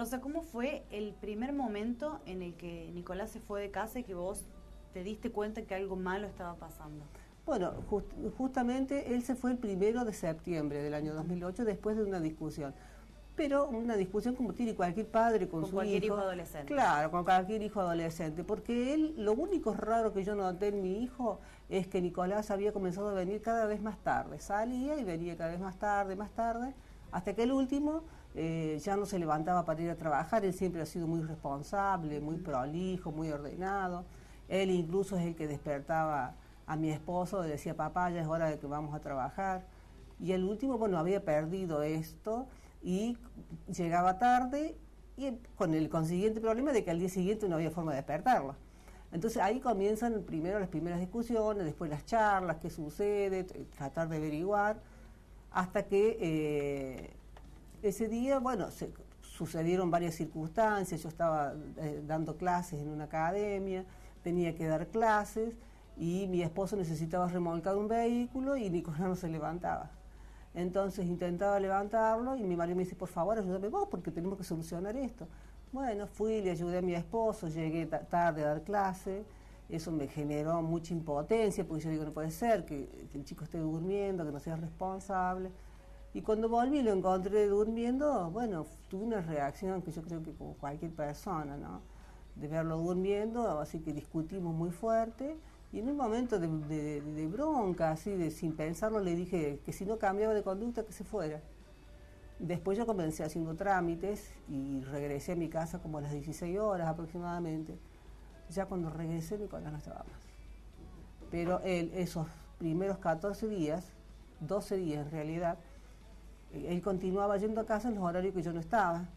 Rosa, ¿cómo fue el primer momento en el que Nicolás se fue de casa y que vos te diste cuenta que algo malo estaba pasando? Bueno, justamente él se fue el 1 de septiembre del año 2008 después de una discusión. Pero una discusión como tiene cualquier padre con su cualquier hijo adolescente. Claro, con cualquier hijo adolescente. Porque él, lo único raro que yo noté en mi hijo es que Nicolás había comenzado a venir cada vez más tarde. Salía y venía cada vez más tarde, hasta que el último ya no se levantaba para ir a trabajar. Él siempre ha sido muy responsable, muy prolijo, muy ordenado. Él incluso es el que despertaba a mi esposo, le decía, papá, ya es hora de que vamos a trabajar. Y el último, bueno, había perdido esto y llegaba tarde y con el consiguiente problema de que al día siguiente no había forma de despertarlo. Entonces ahí comienzan primero las primeras discusiones, después las charlas, qué sucede, tratar de averiguar, hasta que ese día, bueno, sucedieron varias circunstancias. Yo estaba dando clases en una academia, tenía que dar clases, y mi esposo necesitaba remolcar un vehículo y Nicolás no se levantaba. Entonces intentaba levantarlo y mi marido me dice, por favor, ayúdame vos porque tenemos que solucionar esto. Bueno, fui, le ayudé a mi esposo, llegué tarde a dar clase. Eso me generó mucha impotencia porque yo digo, no puede ser que el chico esté durmiendo, que no sea responsable. Y cuando volví lo encontré durmiendo, bueno, tuve una reacción que yo creo que como cualquier persona, ¿no? De verlo durmiendo, así que discutimos muy fuerte. Y en un momento de bronca, así, sin pensarlo, le dije que si no cambiaba de conducta, que se fuera. Después yo comencé haciendo trámites y regresé a mi casa como a las 16 horas aproximadamente. Ya cuando regresé, Nicolás no estaba más. Pero él, esos primeros 14 días, 12 días en realidad, él continuaba yendo a casa en los horarios que yo no estaba.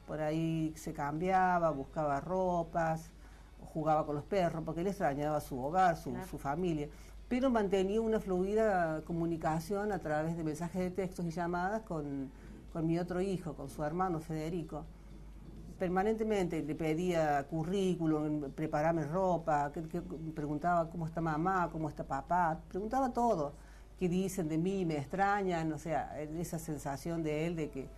Por ahí se cambiaba, buscaba ropas, jugaba con los perros, porque él extrañaba su hogar, su familia, pero mantenía una fluida comunicación a través de mensajes de textos y llamadas con mi otro hijo, con su hermano Federico. Permanentemente le pedía currículum, preparame ropa, que preguntaba cómo está mamá, cómo está papá, preguntaba todo, qué dicen de mí, me extrañan, o sea, esa sensación de él de que,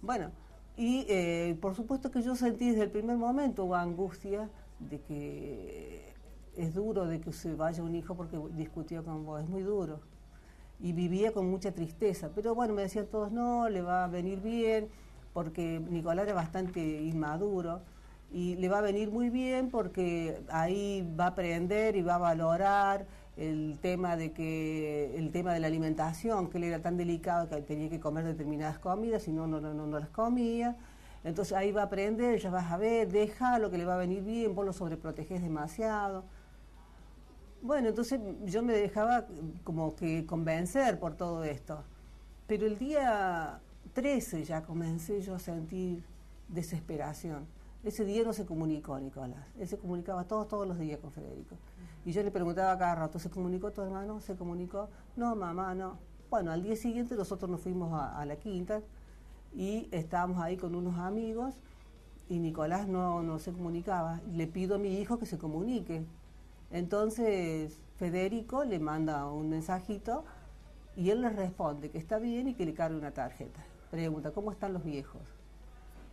bueno, y por supuesto que yo sentí desde el primer momento angustia de que es duro de que se vaya un hijo porque discutió con vos, es muy duro. Y vivía con mucha tristeza, pero bueno, me decían todos, no, le va a venir bien, porque Nicolás era bastante inmaduro, y le va a venir muy bien porque ahí va a aprender y va a valorar el tema de la alimentación, que él era tan delicado que tenía que comer determinadas comidas, si no las comía. Entonces ahí va a aprender, ya vas a ver, déjalo que le va a venir bien, vos lo sobreprotegés demasiado. Bueno, entonces yo me dejaba como que convencer por todo esto. Pero el día 13 ya comencé yo a sentir desesperación. Ese día no se comunicó Nicolás, él se comunicaba todos los días con Federico. Y yo le preguntaba cada rato, ¿se comunicó tu hermano? ¿Se comunicó? No, mamá, no. Bueno, al día siguiente nosotros nos fuimos a la quinta y estábamos ahí con unos amigos y Nicolás no se comunicaba. Le pido a mi hijo que se comunique. Entonces Federico le manda un mensajito y él le responde que está bien y que le cargue una tarjeta. Pregunta, ¿cómo están los viejos?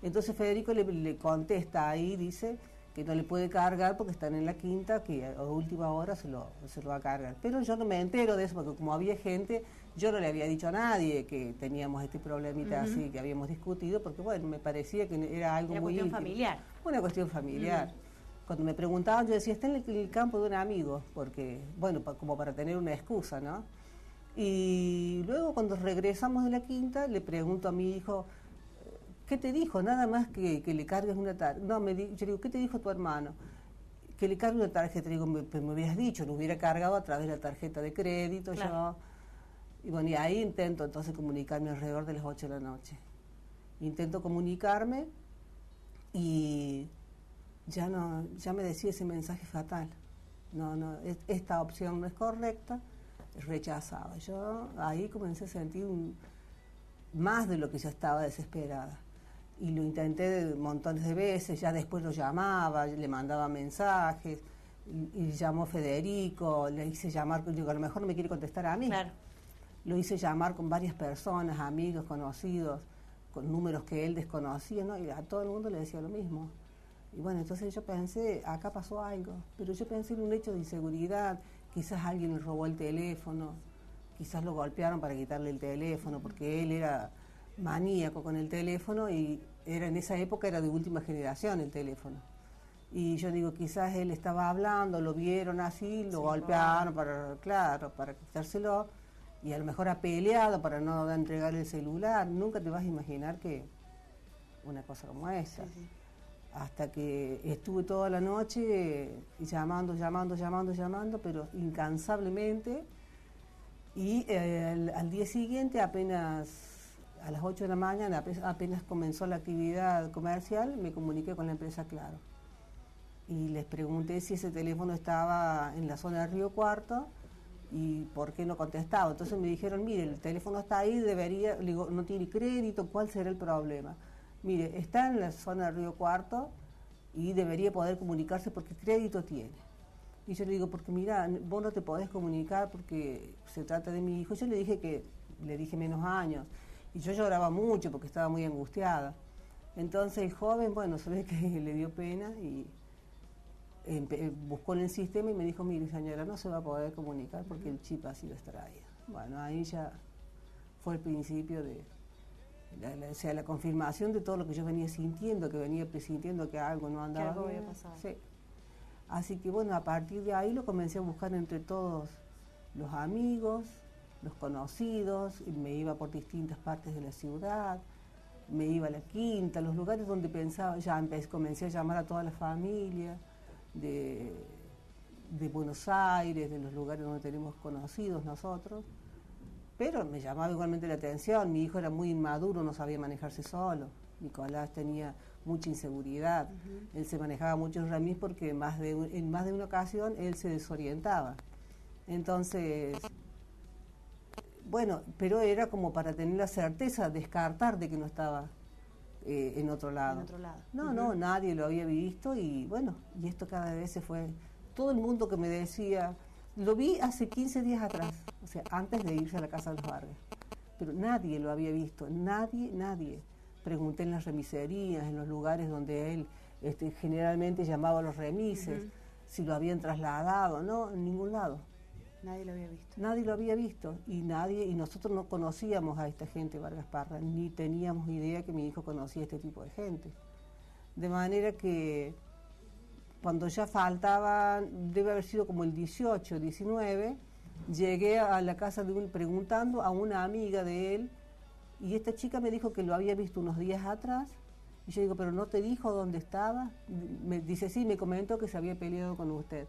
Entonces Federico le contesta ahí, dice que no le puede cargar porque están en la quinta, que a última hora se lo va a cargar. Pero yo no me entero de eso porque como había gente, yo no le había dicho a nadie que teníamos este problemita así, que habíamos discutido, porque bueno, me parecía que era algo muy íntimo. Familiar. Una cuestión familiar. Cuando me preguntaban, yo decía, está en el campo de un amigo, porque, bueno, como para tener una excusa, ¿no? Y luego cuando regresamos de la quinta, le pregunto a mi hijo, ¿qué te dijo? Nada más que le cargues una tarjeta. No, yo digo, ¿qué te dijo tu hermano? Que le cargue una tarjeta. Digo, me hubieras dicho, lo hubiera cargado a través de la tarjeta de crédito. Claro. Y bueno, y ahí intento entonces comunicarme alrededor de las 8 de la noche. Intento comunicarme y ya me decía ese mensaje fatal. Esta opción no es correcta, rechazaba. Yo ahí comencé a sentir más de lo que ya estaba desesperada. Y lo intenté montones de veces, ya después lo llamaba, le mandaba mensajes, y llamó Federico, le hice llamar, digo, a lo mejor no me quiere contestar a mí. Claro. Lo hice llamar con varias personas, amigos, conocidos, con números que él desconocía, ¿no? Y a todo el mundo le decía lo mismo. Y bueno, entonces yo pensé, acá pasó algo, pero yo pensé en un hecho de inseguridad, quizás alguien le robó el teléfono, quizás lo golpearon para quitarle el teléfono, porque él era maníaco con el teléfono y en esa época era de última generación el teléfono. Y yo digo, quizás él estaba hablando, lo vieron así, lo golpearon para quitárselo, y a lo mejor ha peleado para no entregar el celular. Nunca te vas a imaginar que una cosa como esa. Sí, sí. Hasta que estuve toda la noche llamando, pero incansablemente. Y al día siguiente, apenas a las 8 de la mañana, apenas comenzó la actividad comercial, me comuniqué con la empresa Claro. Y les pregunté si ese teléfono estaba en la zona de Río Cuarto y por qué no contestaba. Entonces me dijeron, mire, el teléfono está ahí, le digo, no tiene crédito, ¿cuál será el problema? Mire, está en la zona de Río Cuarto y debería poder comunicarse porque crédito tiene. Y yo le digo, porque mira, vos no te podés comunicar porque se trata de mi hijo. Yo le dije menos años. Y yo lloraba mucho porque estaba muy angustiada. Entonces el joven, bueno, se ve que le dio pena y buscó en el sistema y me dijo, mire señora, no se va a poder comunicar porque el chip ha sido extraído. Bueno, ahí ya fue el principio de la confirmación de todo lo que yo venía sintiendo, que venía presintiendo que algo no andaba bien. Había pasado. Sí. Así que bueno, a partir de ahí lo comencé a buscar entre todos los amigos, los conocidos, y me iba por distintas partes de la ciudad, me iba a la Quinta, los lugares donde pensaba, comencé a llamar a toda la familia de Buenos Aires, de los lugares donde tenemos conocidos nosotros, pero me llamaba igualmente la atención. Mi hijo era muy inmaduro, no sabía manejarse solo. Nicolás tenía mucha inseguridad. Él se manejaba mucho en remis porque en más de una ocasión él se desorientaba. Entonces, bueno, pero era como para tener la certeza, descartar de que no estaba en otro lado. No, nadie lo había visto y bueno, y esto cada vez se fue. Todo el mundo que me decía, lo vi hace 15 días atrás, o sea, antes de irse a la casa de los Vargas, pero nadie lo había visto, nadie. Pregunté en las remiserías, en los lugares donde él generalmente llamaba a los remises, si lo habían trasladado, no, en ningún lado. Nadie lo había visto. Nadie lo había visto y nosotros no conocíamos a esta gente, Vargas Parra, ni teníamos idea que mi hijo conocía a este tipo de gente. De manera que cuando ya faltaban, debe haber sido como el 18, 19, llegué a la casa preguntando a una amiga de él, y esta chica me dijo que lo había visto unos días atrás, y yo digo, pero ¿no te dijo dónde estaba? Me dice, sí, me comentó que se había peleado con usted.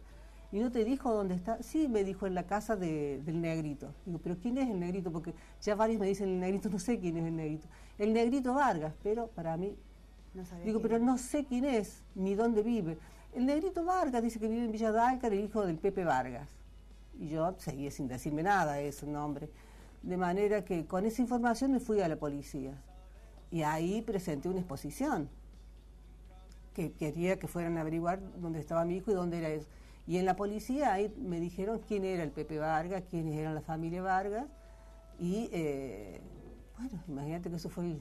¿Y no te dijo dónde está? Sí, me dijo, en la casa del negrito. Digo, ¿pero quién es el negrito? Porque ya varios me dicen el negrito, no sé quién es el negrito. El negrito Vargas, pero para mí, no sabía. Digo, pero no sé quién es, ni dónde vive. El negrito Vargas dice que vive en Villa Dálcar, el hijo del Pepe Vargas. Y yo seguía sin decirme nada ese nombre. De manera que con esa información me fui a la policía. Y ahí presenté una exposición, que quería que fueran a averiguar dónde estaba mi hijo y dónde era eso. Y en la policía ahí me dijeron quién era el Pepe Vargas, quiénes eran la familia Vargas. Y bueno, imagínate que eso fue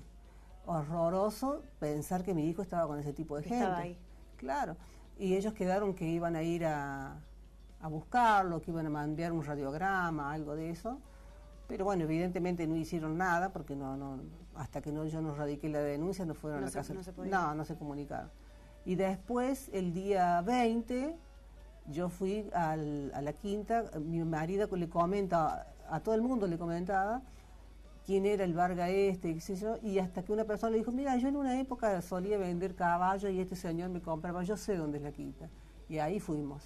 horroroso pensar que mi hijo estaba con ese tipo de gente. Estaba ahí. Claro. Y ellos quedaron que iban a ir a buscarlo, que iban a enviar un radiograma, algo de eso. Pero bueno, evidentemente no hicieron nada porque hasta que yo no radiqué la denuncia no fueron a la casa. No se comunicaron. Y después, el día 20, yo fui a la Quinta, mi marido le comenta, a todo el mundo le comentaba quién era el Vargas qué sé yo, y hasta que una persona le dijo, mira, yo en una época solía vender caballos y este señor me compraba, yo sé dónde es la Quinta. Y ahí fuimos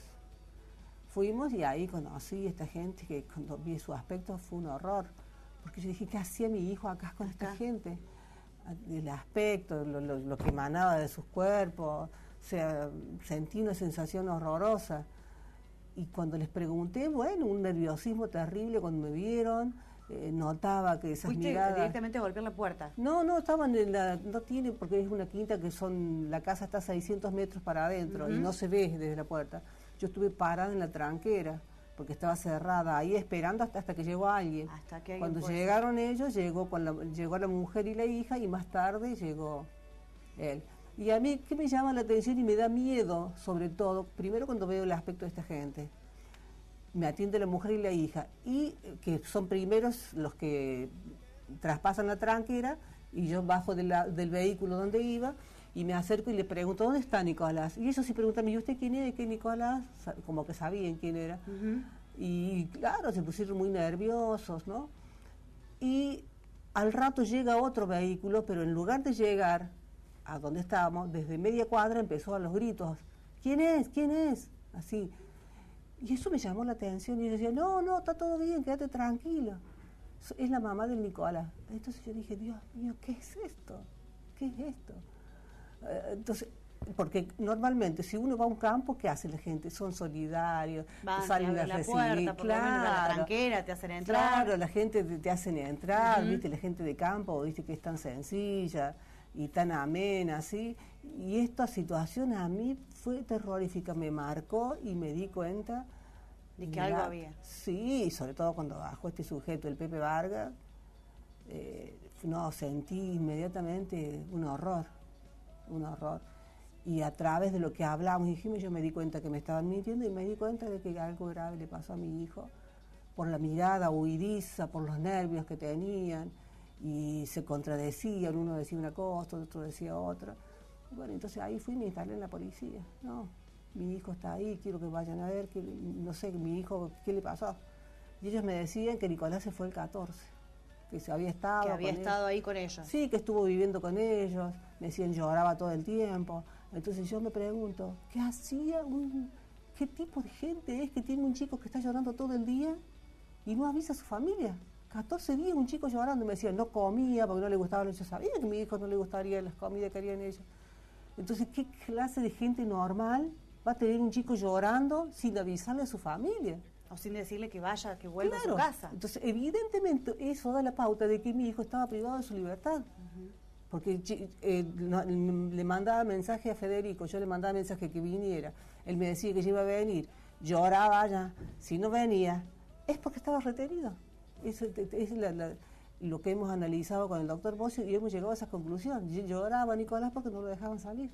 y ahí conocí a esta gente que cuando vi su aspecto fue un horror, porque yo dije, ¿qué hacía mi hijo acá con esta gente? El aspecto, lo que emanaba de sus cuerpos, o sea, sentí una sensación horrorosa. Y cuando les pregunté, bueno, un nerviosismo terrible cuando me vieron, notaba que esas miradas... ¿Fuiste directamente a golpear la puerta? No, estaban no tiene, porque es una quinta que la casa está a 600 metros para adentro y no se ve desde la puerta. Yo estuve parada en la tranquera, porque estaba cerrada ahí esperando hasta que llegó alguien. Hasta que Cuando llegaron ellos, llegó la mujer y la hija, y más tarde llegó él. Y a mí, ¿qué me llama la atención y me da miedo, sobre todo? Primero, cuando veo el aspecto de esta gente. Me atiende la mujer y la hija, y que son primeros los que traspasan la tranquera, y yo bajo del vehículo donde iba, y me acerco y le pregunto, ¿dónde está Nicolás? Y ellos se preguntan, ¿y usted quién es? ¿Qué Nicolás? Como que sabían quién era. Y claro, se pusieron muy nerviosos, ¿no? Y al rato llega otro vehículo, pero en lugar de llegar a donde estábamos, desde media cuadra empezó a los gritos, ¿quién es? ¿Quién es? Así. Y eso me llamó la atención, y yo decía, no, está todo bien, quédate tranquilo. Es la mamá del Nicolás. Entonces yo dije, Dios mío, ¿qué es esto? ¿Qué es esto? Entonces, porque normalmente si uno va a un campo, ¿qué hace la gente? Son solidarios, salen a recibir, puerta, por lo menos a la tranquera, te hacen entrar. Claro, la gente te hacen entrar, viste, la gente de campo, viste que es tan sencilla y tan amena, ¿sí? Y esta situación a mí fue terrorífica, me marcó y me di cuenta de que algo había. Sí, sobre todo cuando bajó este sujeto, el Pepe Vargas, sentí inmediatamente un horror. Y a través de lo que hablamos y dijimos, yo me di cuenta que me estaban mintiendo, y me di cuenta de que algo grave le pasó a mi hijo, por la mirada huidiza, por los nervios que tenían, y se contradecían, uno decía una cosa, otro decía otra. Bueno, entonces ahí fui y me instalé en la policía. No, mi hijo está ahí, quiero que vayan a ver, no sé, mi hijo, ¿qué le pasó? Y ellos me decían que Nicolás se fue el 14. Que se había estado, ahí con ellos. Sí, que estuvo viviendo con ellos, me decían lloraba todo el tiempo. Entonces yo me pregunto, ¿qué hacía? ¿Qué tipo de gente es que tiene un chico que está llorando todo el día y no avisa a su familia? 14 días un chico llorando, me decían, no comía porque no le gustaba, yo sabía que a mi hijo no le gustaría las comidas que harían ellos. Entonces, ¿qué clase de gente normal va a tener un chico llorando sin avisarle a su familia? O sin decirle que vaya, que vuelva a su casa. Entonces, evidentemente, eso da la pauta de que mi hijo estaba privado de su libertad. Porque le mandaba mensaje a Federico, yo le mandaba mensaje que viniera. Él me decía que yo iba a venir. Lloraba ya. Si no venía, es porque estaba retenido. Eso es lo que hemos analizado con el doctor Bocio y hemos llegado a esa conclusión. Lloraba Nicolás porque no lo dejaban salir.